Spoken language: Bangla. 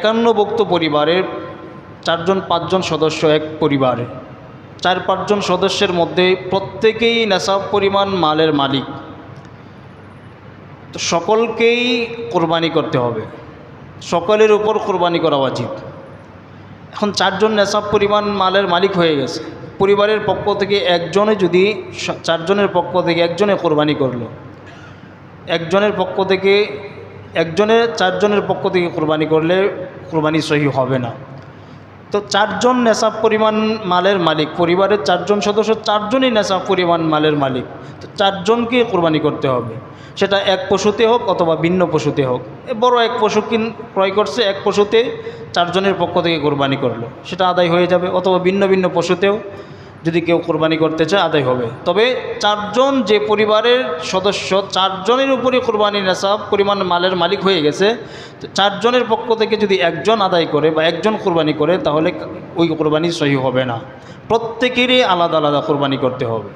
51ভুক্ত পরিবারের 4 জন 5 জন সদস্য এক পরিবারে, 4-5 জন সদস্যের মধ্যে প্রত্যেকেই নেশাব পরিমাণ মালের মালিক, তো সকলকেই কোরবানি করতে হবে, সকলের উপর কোরবানি করা উচিত। এখন 4 জন নেশাব পরিমাণ মালের মালিক হয়ে গেছে, পরিবারের পক্ষ থেকে একজনে যদি 4 জনের পক্ষ থেকে একজনে কোরবানি করলো, একজনের পক্ষ থেকে একজনে 4 জনের পক্ষ থেকে কোরবানি করলে কোরবানি সহি হবে না। তো 4 জন নেশাব পরিমাণ মালের মালিক, পরিবারের 4 জন সদস্য 4 জনই নেশাব পরিমাণ মালের মালিক, তো 4 জনকে কোরবানি করতে হবে, সেটা এক পশুতে হোক অথবা ভিন্ন পশুতে হোক। বড় এক পশু ক্রয় করছে, এক পশুতে 4 জনের পক্ষ থেকে কোরবানি করলো, সেটা আদায় হয়ে যাবে, অথবা ভিন্ন ভিন্ন পশুতেও যদি কেউ কোরবানি করতে চায় আদায় হবে। তবে 4 জন যে পরিবারের সদস্য 4 জনের উপরে কোরবানির নেশাব পরিমাণ মালের মালিক হয়ে গেছে, তো 4 জনের পক্ষ থেকে যদি একজন আদায় করে বা একজন কোরবানি করে তাহলে ওই কোরবানি সহি হবে না, প্রত্যেকেরই আলাদা আলাদা কোরবানি করতে হবে।